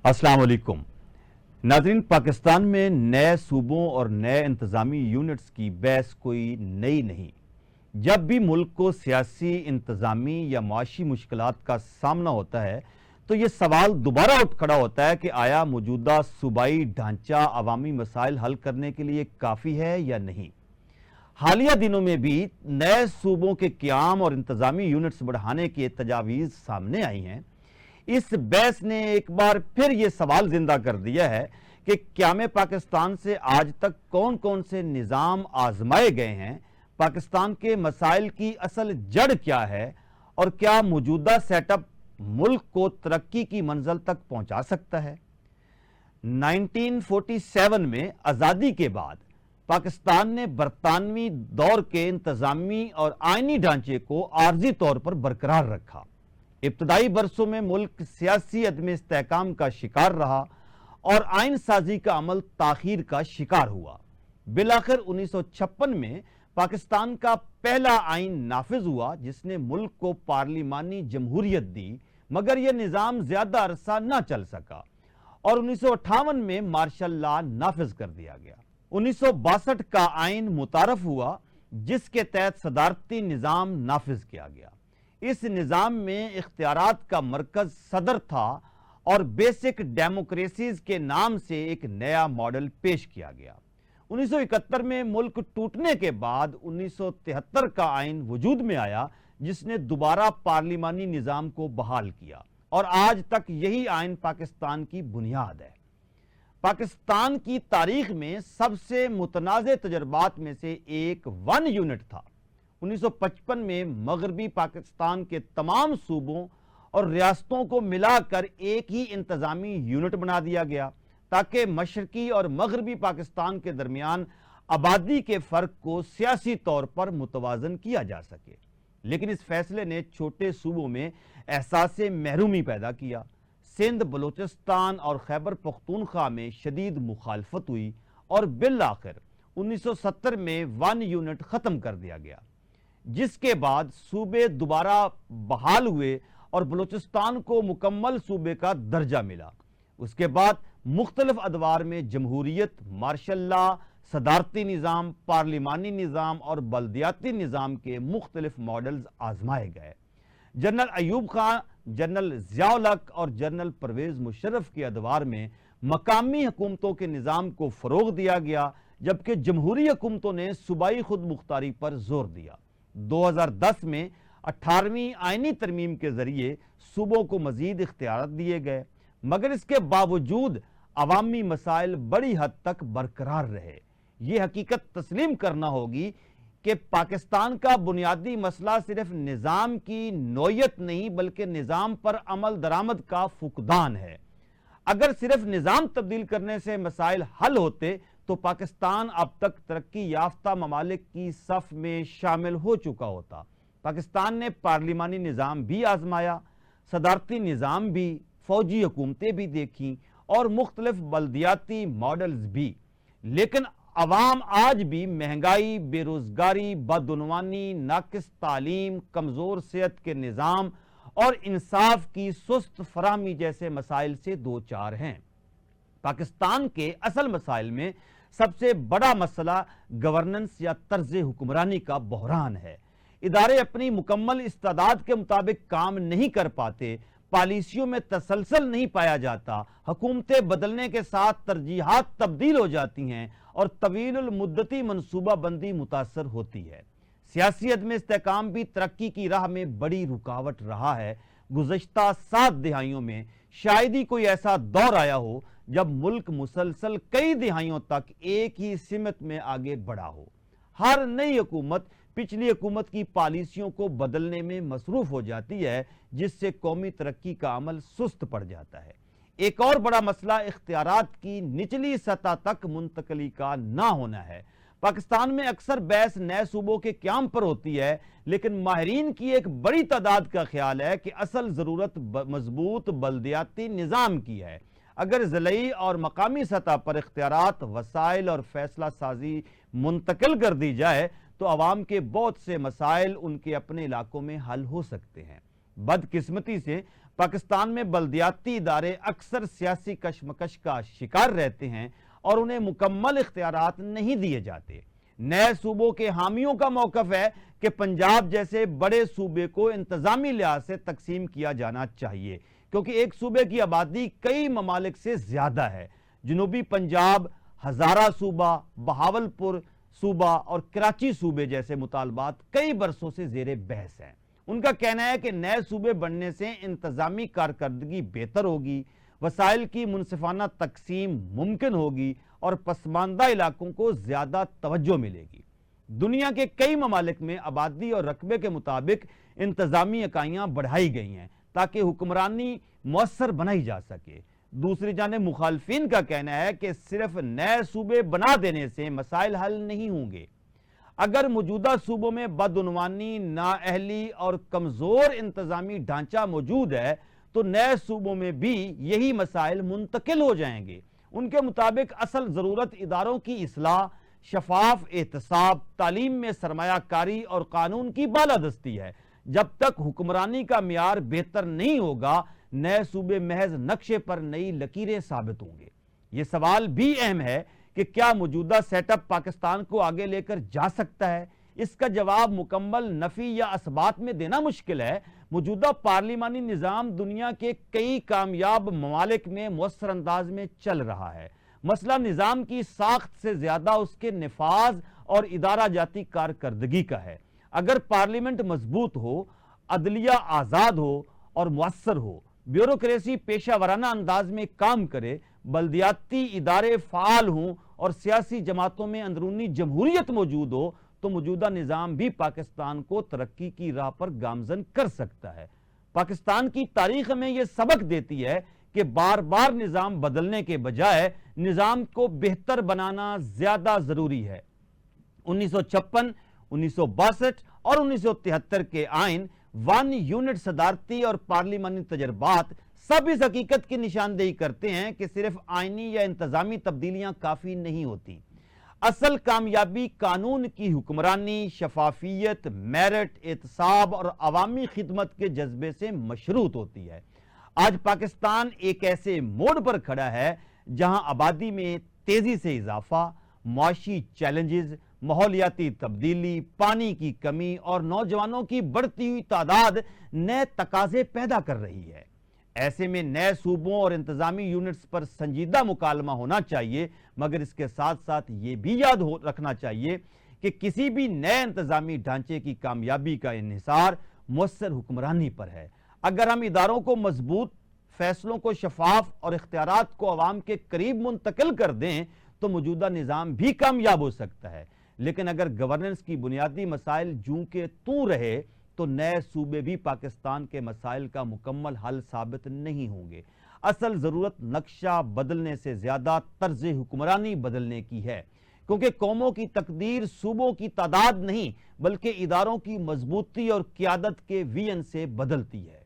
अस्सलाम वालेकुम नाज़रीन। पाकिस्तान में नए सूबों और नए इंतज़ामी यूनिट्स की बहस कोई नई नहीं। जब भी मुल्क को सियासी, इंतज़ामी या माशी मुश्किलात का सामना होता है तो ये सवाल दोबारा उठ खड़ा होता है कि आया मौजूदा सूबाई ढांचा अवामी मसाइल हल करने के लिए काफ़ी है या नहीं। हालिया दिनों में भी नए सूबों के क़याम और इंतज़ामी यूनिट्स बढ़ाने की तजावीज़ सामने आई हैं। इस बहस ने एक बार फिर ये सवाल जिंदा कर दिया है कि क़याम पाकिस्तान से आज तक कौन कौन से निज़ाम आजमाए गए हैं, पाकिस्तान के मसाइल की असल जड़ क्या है और क्या मौजूदा सेटअप मुल्क को तरक्की की मंजिल तक पहुंचा सकता है। 1947 में आज़ादी के बाद पाकिस्तान ने बरतानवी दौर के इंतज़ामी और आइनी ढांचे को आर्जी तौर पर बरकरार रखा। इब्तदाई बरसों में मुल्क सियासी अदम इस्तेहकाम का शिकार रहा और आइन साजी का अमल ताखीर का शिकार हुआ। बिलाखिर 1956 में पाकिस्तान का पहला आइन नाफिज हुआ जिसने मुल्क को पार्लिमानी जमहूरियत दी, मगर यह निज़ाम ज्यादा अरसा न चल सका और 1958 में मार्शल लॉ नाफिज कर दिया गया। 1962 का आइन मुतारफ हुआ जिसके तहत सदारती निज़ाम नाफिज किया गया। इस निज़ाम में इख्तियारात का मरकज सदर था और बेसिक डेमोक्रेसीज के नाम से एक नया मॉडल पेश किया गया। 1971 में मुल्क टूटने के बाद 1973 का आइन वजूद में आया जिसने दोबारा पार्लिमानी निज़ाम को बहाल किया और आज तक यही आइन पाकिस्तान की बुनियाद है। पाकिस्तान की तारीख में सबसे मुतनाज़ तजर्बात में से एक वन यूनिट था। 1955 में मगरबी पाकिस्तान के तमाम सूबों और रियासतों को मिलाकर एक ही इंतज़ामी यूनिट बना दिया गया ताकि मशरकी और मगरबी पाकिस्तान के दरमियान आबादी के फ़र्क को सियासी तौर पर मुतवाज़न किया जा सके। लेकिन इस फैसले ने छोटे सूबों में एहसास महरूमी पैदा किया। सिंध, बलूचिस्तान और खैबर पख्तूनख्वा में शदीद मुखालफत हुई और बिल आखिर 1970 में वन यूनिट ख़त्म कर दिया गया, जिसके बाद सूबे दोबारा बहाल हुए और बलूचिस्तान को मुकम्मल सूबे का दर्जा मिला। उसके बाद मुख्तलिफ अदवार में जमहूरियत, मार्शल लॉ, सदारती निज़ाम, पार्लिमानी निज़ाम और बल्दियाती निज़ाम के मुख्तलिफ मॉडल्स आजमाए गए। जनरल अयूब खान, जनरल ज़िया-उल हक और जनरल परवेज़ मुशर्रफ के अदवार में मकामी हुकूमतों के निज़ाम को फ़रोग़ दिया गया, जबकि जमहूरी हुकूमतों ने सूबाई खुद मुख्तारी पर जोर दिया। 2010 में 18वीं आइनी तरमीम के जरिए सूबों को मजीद इख्तियारात दिए गए, मगर इसके बावजूद अवामी मसाइल बड़ी हद तक बरकरार रहे। ये हकीकत तस्लीम करना होगी कि पाकिस्तान का बुनियादी मसला सिर्फ निज़ाम की नौयत नहीं बल्कि निज़ाम पर अमल दरामद का फुकदान है। अगर सिर्फ निज़ाम तब्दील करने से मसाइल हल होते तो पाकिस्तान अब तक तरक्की याफ्ता ममालिक की सफ में शामिल हो चुका होता। पाकिस्तान ने पार्लिमानी निज़ाम भी आजमाया, सदारती निज़ाम भी, फौजी हुकूमतें भी देखीं और मुख्तलिफ बल्दियाती मॉडल्स भी, लेकिन अवाम आज भी महंगाई, बेरोजगारी, बदउनवानी, नाकिस तालीम, कमज़ोर सेहत के निज़ाम और इंसाफ की सुस्त फराहमी जैसे मसाइल से दो चार हैं। पाकिस्तान के असल मसाइल में सबसे बड़ा मसला गवर्नेंस या तर्ज हुक्मरानी का बहरान है। इदारे अपनी मुकम्मल इस्तादाद के मुताबिक काम नहीं कर पाते, पॉलिसियों में तसलसल नहीं पाया जाता, हुकूमतें बदलने के साथ तरजीहात तब्दील हो जाती हैं और तवील मुद्दती मनसूबा बंदी मुतासर होती है। सियासी अदम इस्तेहकाम भी तरक्की की राह में बड़ी रुकावट रहा है। गुज़श्ता 7 दिहाइयों में शायद ही कोई ऐसा दौर आया हो जब मुल्क मुसलसल कई दिहाइयों तक एक ही सिमत में आगे बढ़ा हो। हर नई हुकूमत पिछली हुकूमत की पॉलिसियों को बदलने में मसरूफ हो जाती है, जिससे कौमी तरक्की का अमल सुस्त पड़ जाता है। एक और बड़ा मसला इख्तियारात की निचली सतह तक मुंतकली का ना होना है। पाकिस्तान में अक्सर बहस नए सूबों के क़याम पर होती है, लेकिन माहिरीन की एक बड़ी तादाद का ख्याल है कि असल ज़रूरत मजबूत बल्दियाती निज़ाम की है। अगर ज़िलई और मकामी सतह पर इख्तियारात, वसाइल और फैसला साजी मुंतकिल कर दी जाए तो अवाम के बहुत से मसाइल उनके अपने इलाकों में हल हो सकते हैं। बदकिस्मती से पाकिस्तान में बल्दियाती इदारे अक्सर सियासी कशमकश का शिकार रहते हैं और उन्हें मुकम्मल इख्तियारात नहीं दिए जाते। नए सूबों के हामियों का मौकफ है कि पंजाब जैसे बड़े सूबे को इंतजामी लिहाज से तकसीम किया जाना चाहिए, क्योंकि एक सूबे की आबादी कई ममालिक से ज्यादा है। जनूबी पंजाब, हजारा सूबा, बहावलपुर सूबा और कराची सूबे जैसे मुतालबात कई बरसों से जेरे बहस हैं। उनका कहना है कि नए सूबे बनने से इंतजामी कारकर्दगी बेहतर होगी, वसाइल की मुनसिफाना तकसीम मुमकिन होगी और पसमानदा इलाकों को ज्यादा तवज्जो मिलेगी। दुनिया के कई ममालिक में आबादी और रकबे के मुताबिक इंतजामी इकाइयां बढ़ाई गई हैं ताकि हुक्मरानी मौसर बनाई जा सके। दूसरी जानिब मुखालफिन का कहना है कि सिर्फ नए सूबे बना देने से मसाइल हल नहीं होंगे। अगर मौजूदा सूबों में बदउनवानी, नाअहली और कमजोर इंतजामी ढांचा मौजूद है तो नए सूबों में भी यही मसाइल मुंतकिल हो जाएंगे। उनके मुताबिक असल जरूरत इदारों की इस्लाह, शफाफ एहतसाब, तालीम में सरमायाकारी और कानून की बालादस्ती है। जब तक हुक्मरानी का मियार बेहतर नहीं होगा, नए सूबे महज नक्शे पर नई लकीरें साबित होंगे। ये सवाल भी अहम है कि क्या मौजूदा सेटअप पाकिस्तान को आगे लेकर जा सकता है। इसका जवाब मुकम्मल नफी या असबात में देना मुश्किल है। मौजूदा पार्लिमानी निज़ाम दुनिया के कई कामयाब ममालिक में मुअस्सर अंदाज में चल रहा है। मसला निज़ाम की साख्त से ज्यादा उसके निफाज और इदारा जाती कारकर्दगी का है। अगर पार्लियामेंट मजबूत हो, अदलिया आज़ाद हो और मुअस्सर हो, ब्यूरोक्रेसी पेशा वराना अंदाज में काम करे, बल्दियाती इदारे फाल हों और सियासी जमातों में अंदरूनी जमहूरियत मौजूद हो तो मौजूदा निज़ाम भी पाकिस्तान को तरक्की की राह पर गामजन कर सकता है। पाकिस्तान की तारीख में यह सबक देती है कि बार बार निज़ाम बदलने के बजाय निज़ाम को बेहतर बनाना ज्यादा जरूरी है। 1956, 1962 और 1973 के आइन, वन यूनिट सदारती और पार्लिमानी तजर्बात सब इस हकीकत की निशानदेही करते हैं कि सिर्फ आइनी या इंतजामी तब्दीलियां काफी नहीं होती। असल कामयाबी कानून की हुक्मरानी, शफाफियत, मेरिट, एहतसाब और अवामी खिदमत के जज्बे से मशरूत होती है। आज पाकिस्तान एक ऐसे मोड़ पर खड़ा है जहां आबादी में तेजी से इजाफा, मुआशी चैलेंजेस, माहौलियाती तब्दीली, पानी की कमी और नौजवानों की बढ़ती हुई तादाद नए तकाजे पैदा कर रही है। ऐसे में नए सूबों और इंतजामी यूनिट्स पर संजीदा मुकालमा होना चाहिए, मगर इसके साथ साथ ये भी याद रखना चाहिए कि किसी भी नए इंतजामी ढांचे की कामयाबी का इन्हिसार मुअस्सर हुक्मरानी पर है। अगर हम इदारों को मजबूत, फैसलों को शफाफ और इख्तियारात को अवाम के करीब मुंतकिल कर दें तो मौजूदा निज़ाम भी कामयाब हो सकता है। लेकिन अगर गवर्नेंस की बुनियादी मसाइल जूं के तूं रहे तो नए सूबे भी पाकिस्तान के मसाइल का मुकम्मल हल साबित नहीं होंगे। असल जरूरत नक्शा बदलने से ज्यादा तर्ज हुक्मरानी बदलने की है, क्योंकि कौमों की तकदीर सूबों की तादाद नहीं बल्कि इदारों की मजबूती और क़ियादत के विजन से बदलती है।